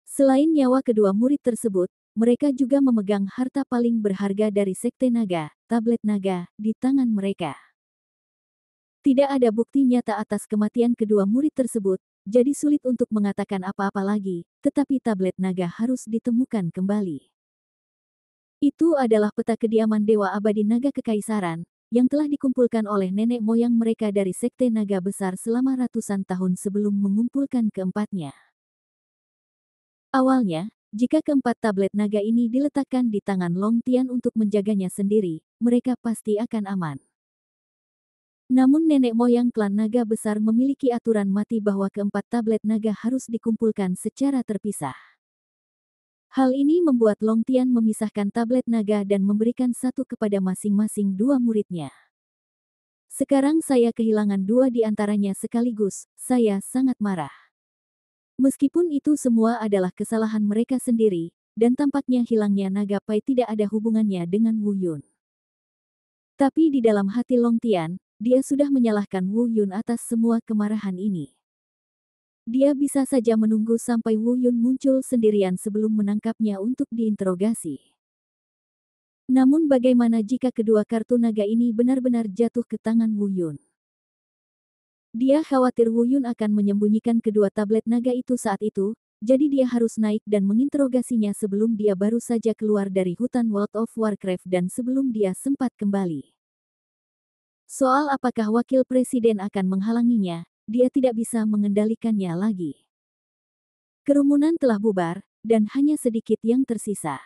Selain nyawa kedua murid tersebut, mereka juga memegang harta paling berharga dari Sekte Naga, tablet naga, di tangan mereka. Tidak ada bukti nyata atas kematian kedua murid tersebut, jadi sulit untuk mengatakan apa-apa lagi, tetapi tablet naga harus ditemukan kembali. Itu adalah peta kediaman Dewa Abadi Naga Kekaisaran, yang telah dikumpulkan oleh nenek moyang mereka dari Sekte Naga Besar selama ratusan tahun sebelum mengumpulkan keempatnya. Awalnya, jika keempat tablet naga ini diletakkan di tangan Long Tian untuk menjaganya sendiri, mereka pasti akan aman. Namun nenek moyang klan naga besar memiliki aturan mati bahwa keempat tablet naga harus dikumpulkan secara terpisah. Hal ini membuat Long Tian memisahkan tablet naga dan memberikan satu kepada masing-masing dua muridnya. Sekarang saya kehilangan dua di antaranya sekaligus, saya sangat marah. Meskipun itu semua adalah kesalahan mereka sendiri, dan tampaknya hilangnya naga pai tidak ada hubungannya dengan Wu Yun. Tapi di dalam hati Long Tian, dia sudah menyalahkan Wu Yun atas semua kemarahan ini. Dia bisa saja menunggu sampai Wu Yun muncul sendirian sebelum menangkapnya untuk diinterogasi. Namun bagaimana jika kedua kartu naga ini benar-benar jatuh ke tangan Wu Yun? Dia khawatir Wu Yun akan menyembunyikan kedua tablet naga itu saat itu, jadi dia harus naik dan menginterogasinya sebelum dia baru saja keluar dari hutan World of Warcraft dan sebelum dia sempat kembali. Soal apakah wakil presiden akan menghalanginya, dia tidak bisa mengendalikannya lagi. Kerumunan telah bubar, dan hanya sedikit yang tersisa.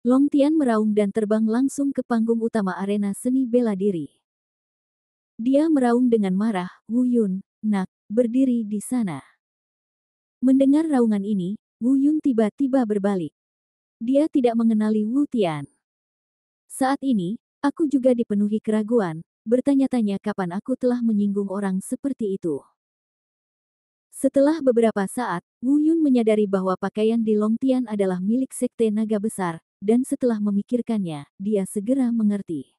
Long Tian meraung dan terbang langsung ke panggung utama arena seni bela diri. Dia meraung dengan marah, Wu Yun, nak, berdiri di sana. Mendengar raungan ini, Wu Yun tiba-tiba berbalik. Dia tidak mengenali Wu Tian. Saat ini, aku juga dipenuhi keraguan, bertanya-tanya kapan aku telah menyinggung orang seperti itu. Setelah beberapa saat, Wu Yun menyadari bahwa pakaian di Long Tian adalah milik Sekte Naga Besar, dan setelah memikirkannya, dia segera mengerti.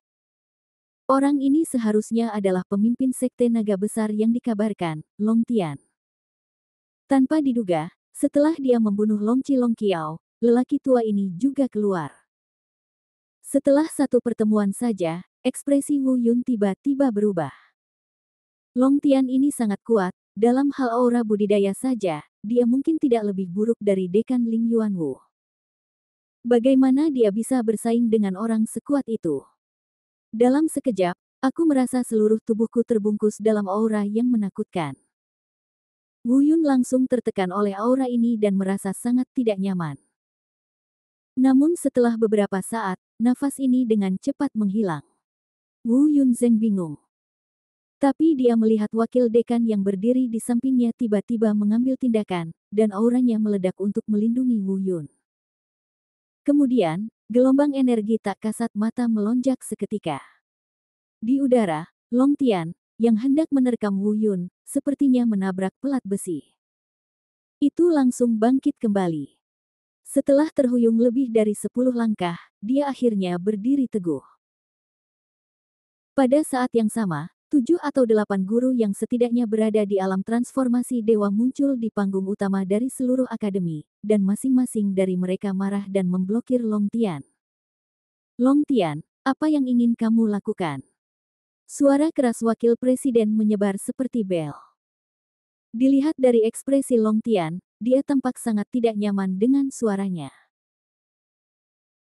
Orang ini seharusnya adalah pemimpin Sekte Naga Besar yang dikabarkan, Long Tian. Tanpa diduga, setelah dia membunuh Long Qi Long Qiao, lelaki tua ini juga keluar. Setelah satu pertemuan saja, ekspresi Wu Yun tiba-tiba berubah. Long Tian ini sangat kuat, dalam hal aura budidaya saja, dia mungkin tidak lebih buruk dari Dekan Ling Yuanwu. Bagaimana dia bisa bersaing dengan orang sekuat itu? Dalam sekejap, aku merasa seluruh tubuhku terbungkus dalam aura yang menakutkan. Wu Yun langsung tertekan oleh aura ini dan merasa sangat tidak nyaman. Namun setelah beberapa saat, nafas ini dengan cepat menghilang. Wu Yun Zeng bingung. Tapi dia melihat wakil dekan yang berdiri di sampingnya tiba-tiba mengambil tindakan, dan auranya meledak untuk melindungi Wu Yun. Kemudian, gelombang energi tak kasat mata melonjak seketika. Di udara, Long Tian, yang hendak menerkam Wu Yun, sepertinya menabrak pelat besi. Itu langsung bangkit kembali. Setelah terhuyung lebih dari 10 langkah, dia akhirnya berdiri teguh. Pada saat yang sama, 7 atau 8 guru yang setidaknya berada di alam transformasi dewa muncul di panggung utama dari seluruh akademi, dan masing-masing dari mereka marah dan memblokir Long Tian. Long Tian, apa yang ingin kamu lakukan? Suara keras wakil presiden menyebar seperti bel. Dilihat dari ekspresi Long Tian, dia tampak sangat tidak nyaman dengan suaranya.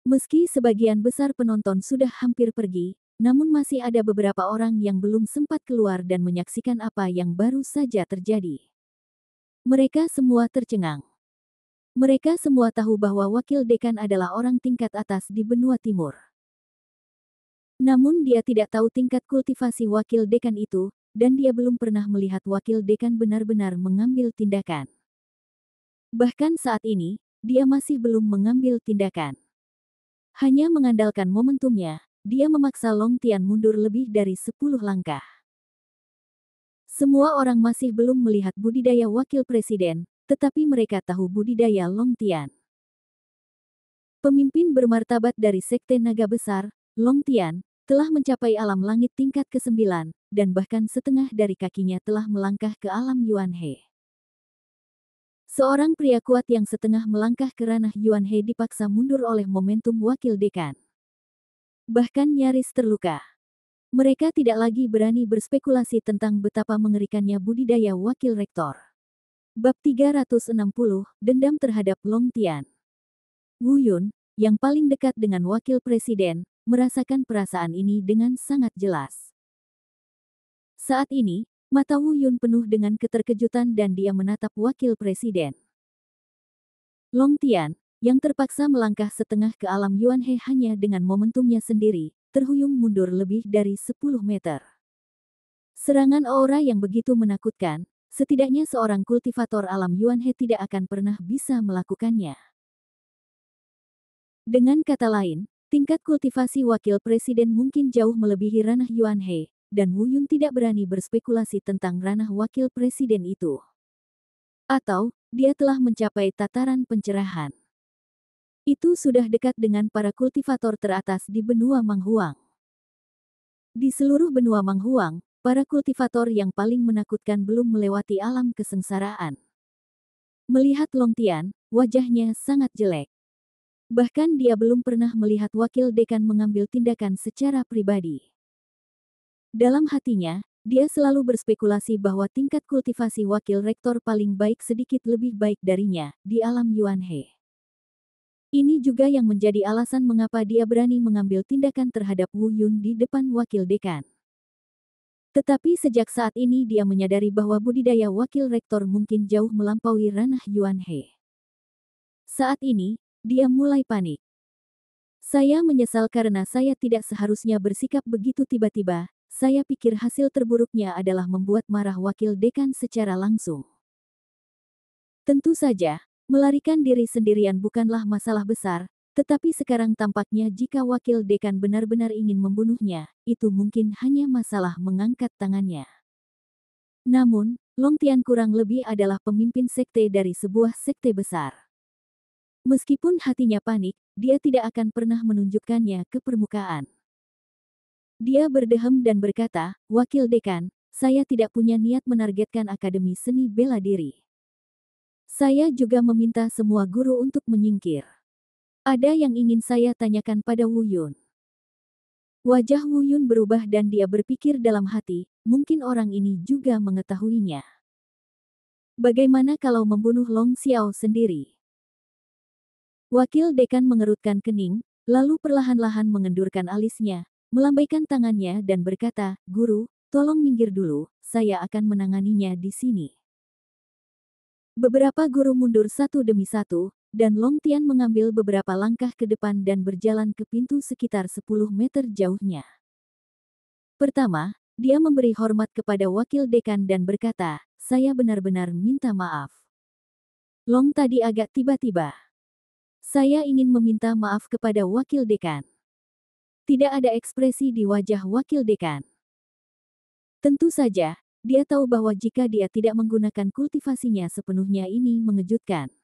Meski sebagian besar penonton sudah hampir pergi, namun masih ada beberapa orang yang belum sempat keluar dan menyaksikan apa yang baru saja terjadi. Mereka semua tercengang. Mereka semua tahu bahwa wakil dekan adalah orang tingkat atas di benua timur. Namun dia tidak tahu tingkat kultivasi wakil dekan itu, dan dia belum pernah melihat wakil dekan benar-benar mengambil tindakan. Bahkan saat ini, dia masih belum mengambil tindakan. Hanya mengandalkan momentumnya, dia memaksa Long Tian mundur lebih dari 10 langkah. Semua orang masih belum melihat budidaya wakil presiden, tetapi mereka tahu budidaya Long Tian. Pemimpin bermartabat dari Sekte Naga Besar, Long Tian, telah mencapai alam langit tingkat ke-9, dan bahkan setengah dari kakinya telah melangkah ke alam Yuan He. Seorang pria kuat yang setengah melangkah ke ranah Yuan He dipaksa mundur oleh momentum wakil dekan. Bahkan nyaris terluka. Mereka tidak lagi berani berspekulasi tentang betapa mengerikannya budidaya wakil rektor. Bab 360, Dendam terhadap Long Tian. Wu Yun, yang paling dekat dengan wakil presiden, merasakan perasaan ini dengan sangat jelas. Saat ini, mata Wu Yun penuh dengan keterkejutan dan dia menatap wakil presiden. Long Tian, yang terpaksa melangkah setengah ke alam Yuan He hanya dengan momentumnya sendiri, terhuyung mundur lebih dari 10 meter. Serangan aura yang begitu menakutkan, setidaknya seorang kultivator alam Yuan He tidak akan pernah bisa melakukannya. Dengan kata lain, tingkat kultivasi wakil presiden mungkin jauh melebihi ranah Yuan He, dan Wu Yun tidak berani berspekulasi tentang ranah wakil presiden itu. Atau, dia telah mencapai tataran pencerahan. Itu sudah dekat dengan para kultivator teratas di benua Manghuang. Di seluruh benua Manghuang, para kultivator yang paling menakutkan belum melewati alam kesengsaraan. Melihat Long Tian, wajahnya sangat jelek. Bahkan dia belum pernah melihat wakil dekan mengambil tindakan secara pribadi. Dalam hatinya, dia selalu berspekulasi bahwa tingkat kultivasi wakil rektor paling baik sedikit lebih baik darinya di alam Yuan He. Ini juga yang menjadi alasan mengapa dia berani mengambil tindakan terhadap Wu Yun di depan wakil dekan. Tetapi sejak saat ini dia menyadari bahwa budidaya wakil rektor mungkin jauh melampaui ranah Yuan He. Saat ini, dia mulai panik. Saya menyesal karena saya tidak seharusnya bersikap begitu tiba-tiba. Saya pikir hasil terburuknya adalah membuat marah wakil dekan secara langsung. Tentu saja, melarikan diri sendirian bukanlah masalah besar, tetapi sekarang tampaknya jika wakil dekan benar-benar ingin membunuhnya, itu mungkin hanya masalah mengangkat tangannya. Namun, Long Tian kurang lebih adalah pemimpin sekte dari sebuah sekte besar. Meskipun hatinya panik, dia tidak akan pernah menunjukkannya ke permukaan. Dia berdehem dan berkata, "Wakil dekan, saya tidak punya niat menargetkan Akademi Seni Bela Diri. Saya juga meminta semua guru untuk menyingkir. Ada yang ingin saya tanyakan pada Wu Yun." Wajah Wu Yun berubah dan dia berpikir dalam hati, mungkin orang ini juga mengetahuinya. Bagaimana kalau membunuh Long Xiao sendiri? Wakil dekan mengerutkan kening, lalu perlahan-lahan mengendurkan alisnya, melambaikan tangannya dan berkata, "Guru, tolong minggir dulu, saya akan menanganinya di sini." Beberapa guru mundur satu demi satu, dan Long Tian mengambil beberapa langkah ke depan dan berjalan ke pintu sekitar 10 meter jauhnya. Pertama, dia memberi hormat kepada wakil dekan dan berkata, "Saya benar-benar minta maaf. Long tadi agak tiba-tiba. Saya ingin meminta maaf kepada wakil dekan." Tidak ada ekspresi di wajah wakil dekan. Tentu saja, dia tahu bahwa jika dia tidak menggunakan kultivasinya sepenuhnya ini mengejutkan.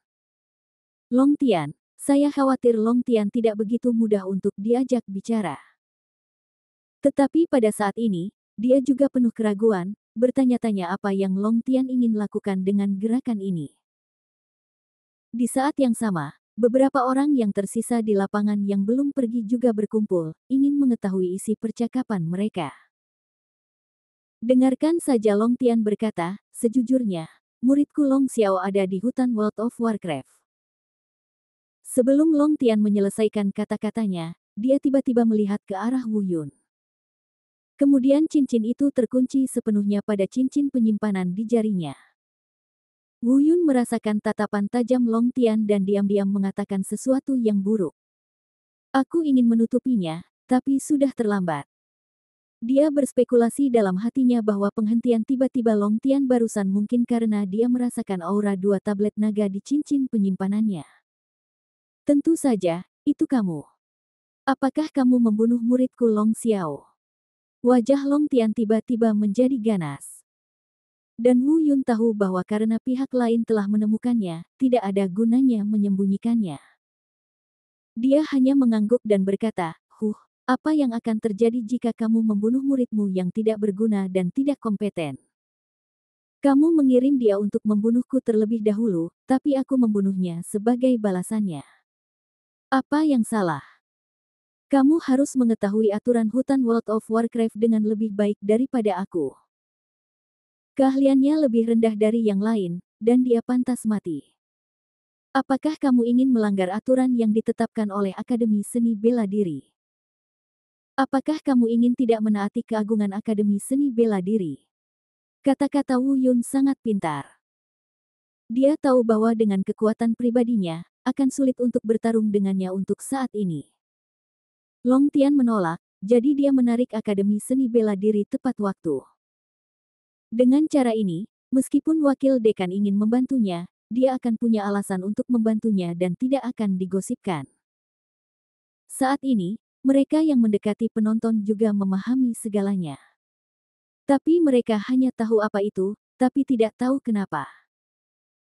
"Long Tian, saya khawatir Long Tian tidak begitu mudah untuk diajak bicara." Tetapi pada saat ini, dia juga penuh keraguan, bertanya-tanya apa yang Long Tian ingin lakukan dengan gerakan ini. Di saat yang sama, beberapa orang yang tersisa di lapangan yang belum pergi juga berkumpul, ingin mengetahui isi percakapan mereka. Dengarkan saja, Long Tian berkata, "Sejujurnya, muridku Long Xiao ada di hutan World of Warcraft." Sebelum Long Tian menyelesaikan kata-katanya, dia tiba-tiba melihat ke arah Wu Yun. Kemudian cincin itu terkunci sepenuhnya pada cincin penyimpanan di jarinya. Wu Yun merasakan tatapan tajam Long Tian dan diam-diam mengatakan sesuatu yang buruk. "Aku ingin menutupinya, tapi sudah terlambat." Dia berspekulasi dalam hatinya bahwa penghentian tiba-tiba Long Tian barusan mungkin karena dia merasakan aura 2 tablet naga di cincin penyimpanannya. "Tentu saja, itu kamu." Apakah kamu membunuh muridku Long Xiao? Wajah Long Tian tiba-tiba menjadi ganas. Dan Wu Yun tahu bahwa karena pihak lain telah menemukannya, tidak ada gunanya menyembunyikannya. Dia hanya mengangguk dan berkata, apa yang akan terjadi jika kamu membunuh muridmu yang tidak berguna dan tidak kompeten? Kamu mengirim dia untuk membunuhku terlebih dahulu, tapi aku membunuhnya sebagai balasannya. Apa yang salah? Kamu harus mengetahui aturan hutan World of Warcraft dengan lebih baik daripada aku. Keahliannya lebih rendah dari yang lain, dan dia pantas mati. Apakah kamu ingin melanggar aturan yang ditetapkan oleh Akademi Seni Bela Diri? Apakah kamu ingin tidak menaati keagungan Akademi Seni Bela Diri? Kata-kata Wu Yun sangat pintar. Dia tahu bahwa dengan kekuatan pribadinya, akan sulit untuk bertarung dengannya untuk saat ini. Long Tian menolak, jadi dia menarik Akademi Seni Bela Diri tepat waktu. Dengan cara ini, meskipun wakil dekan ingin membantunya, dia akan punya alasan untuk membantunya dan tidak akan digosipkan. Saat ini, mereka yang mendekati penonton juga memahami segalanya. Tapi mereka hanya tahu apa itu, tapi tidak tahu kenapa.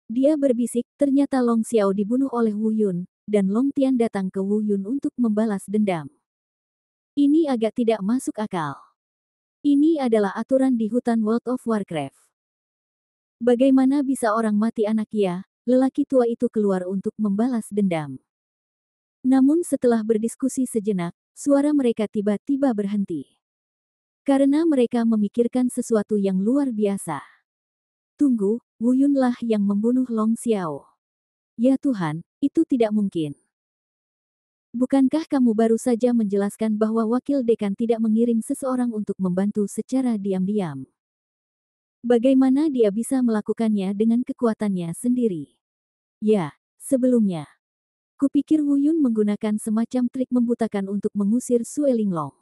Dia berbisik, ternyata Long Xiao dibunuh oleh Wu Yun, dan Long Tian datang ke Wu Yun untuk membalas dendam. Ini agak tidak masuk akal. Ini adalah aturan di hutan World of Warcraft. Bagaimana bisa orang mati anak ya, lelaki tua itu keluar untuk membalas dendam. Namun setelah berdiskusi sejenak, suara mereka tiba-tiba berhenti. Karena mereka memikirkan sesuatu yang luar biasa. Tunggu, Wu Yunlah yang membunuh Long Xiao. Ya Tuhan, itu tidak mungkin. Bukankah kamu baru saja menjelaskan bahwa wakil dekan tidak mengirim seseorang untuk membantu secara diam-diam? Bagaimana dia bisa melakukannya dengan kekuatannya sendiri? Ya, sebelumnya. Kupikir Wu Yun menggunakan semacam trik membutakan untuk mengusir Sue Linglong.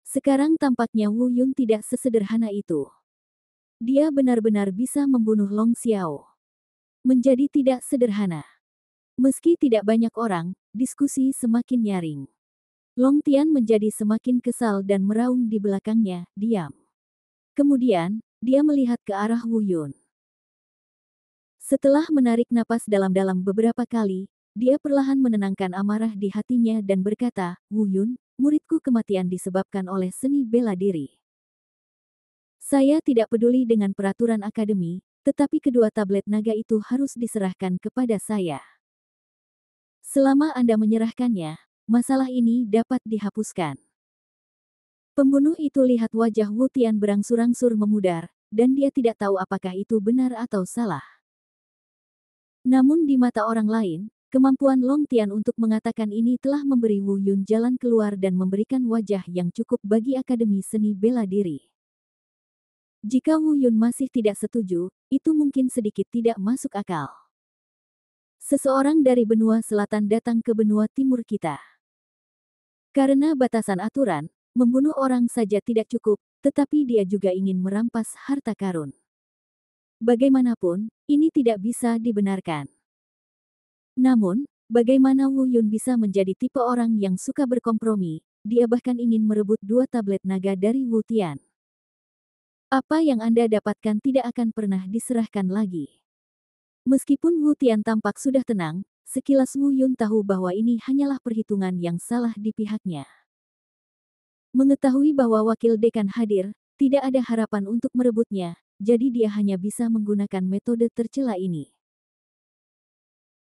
Sekarang tampaknya Wu Yun tidak sesederhana itu. Dia benar-benar bisa membunuh Long Xiao. Menjadi tidak sederhana. Meski tidak banyak orang, diskusi semakin nyaring. Long Tian menjadi semakin kesal dan meraung di belakangnya, diam. Kemudian, dia melihat ke arah Wu Yun. Setelah menarik napas dalam-dalam beberapa kali, dia perlahan menenangkan amarah di hatinya dan berkata, Wu Yun, muridku kematian disebabkan oleh seni bela diri. Saya tidak peduli dengan peraturan akademi, tetapi kedua tablet naga itu harus diserahkan kepada saya. Selama Anda menyerahkannya, masalah ini dapat dihapuskan. Pembunuh itu lihat wajah Wu Tian berangsur-angsur memudar, dan dia tidak tahu apakah itu benar atau salah. Namun di mata orang lain, kemampuan Long Tian untuk mengatakan ini telah memberi Wu Yun jalan keluar dan memberikan wajah yang cukup bagi Akademi Seni Bela Diri. Jika Wu Yun masih tidak setuju, itu mungkin sedikit tidak masuk akal. Seseorang dari benua selatan datang ke benua timur kita. Karena batasan aturan, membunuh orang saja tidak cukup, tetapi dia juga ingin merampas harta karun. Bagaimanapun, ini tidak bisa dibenarkan. Namun, bagaimana Wu Yun bisa menjadi tipe orang yang suka berkompromi, dia bahkan ingin merebut 2 tablet naga dari Wu Tian. Apa yang Anda dapatkan tidak akan pernah diserahkan lagi. Meskipun Wu Tian tampak sudah tenang, sekilas Wu Yun tahu bahwa ini hanyalah perhitungan yang salah di pihaknya. Mengetahui bahwa wakil dekan hadir, tidak ada harapan untuk merebutnya, jadi dia hanya bisa menggunakan metode tercela ini.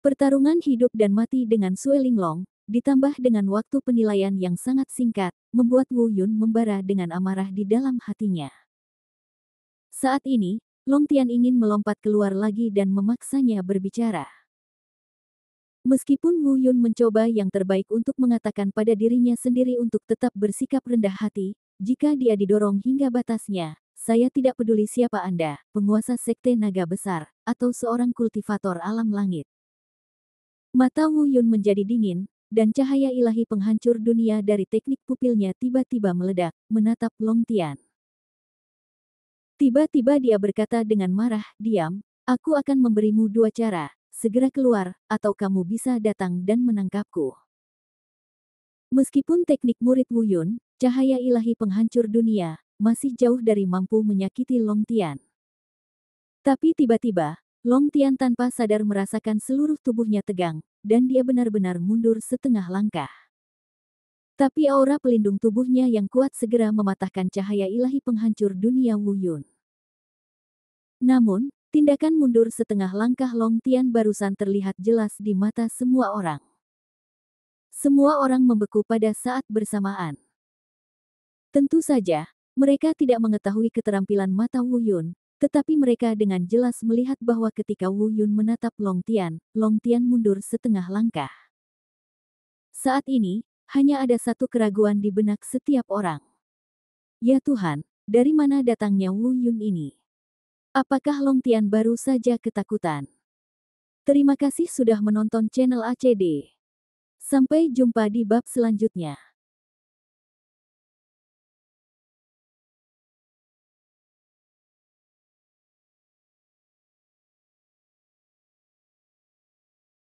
Pertarungan hidup dan mati dengan Sue Linglong, ditambah dengan waktu penilaian yang sangat singkat, membuat Wu Yun membara dengan amarah di dalam hatinya. Saat ini, Long Tian ingin melompat keluar lagi dan memaksanya berbicara. Meskipun Wu Yun mencoba yang terbaik untuk mengatakan pada dirinya sendiri untuk tetap bersikap rendah hati, jika dia didorong hingga batasnya, saya tidak peduli siapa Anda, penguasa sekte naga besar, atau seorang kultivator alam langit. Mata Wu Yun menjadi dingin, dan cahaya ilahi penghancur dunia dari teknik pupilnya tiba-tiba meledak, menatap Long Tian. Tiba-tiba dia berkata dengan marah, diam, aku akan memberimu 2 cara, segera keluar, atau kamu bisa datang dan menangkapku. Meskipun teknik murid Wu Yun, cahaya ilahi penghancur dunia, masih jauh dari mampu menyakiti Long Tian. Tapi tiba-tiba, Long Tian tanpa sadar merasakan seluruh tubuhnya tegang, dan dia benar-benar mundur setengah langkah. Tapi aura pelindung tubuhnya yang kuat segera mematahkan cahaya ilahi penghancur dunia Wu Yun. Namun, tindakan mundur setengah langkah Long Tian barusan terlihat jelas di mata semua orang. Semua orang membeku pada saat bersamaan. Tentu saja, mereka tidak mengetahui keterampilan mata Wu Yun, tetapi mereka dengan jelas melihat bahwa ketika Wu Yun menatap Long Tian mundur setengah langkah. Saat ini, hanya ada satu keraguan di benak setiap orang. Ya Tuhan, dari mana datangnya Wu Yun ini? Apakah Long Tian baru saja ketakutan? Terima kasih sudah menonton channel ACD. Sampai jumpa di bab selanjutnya.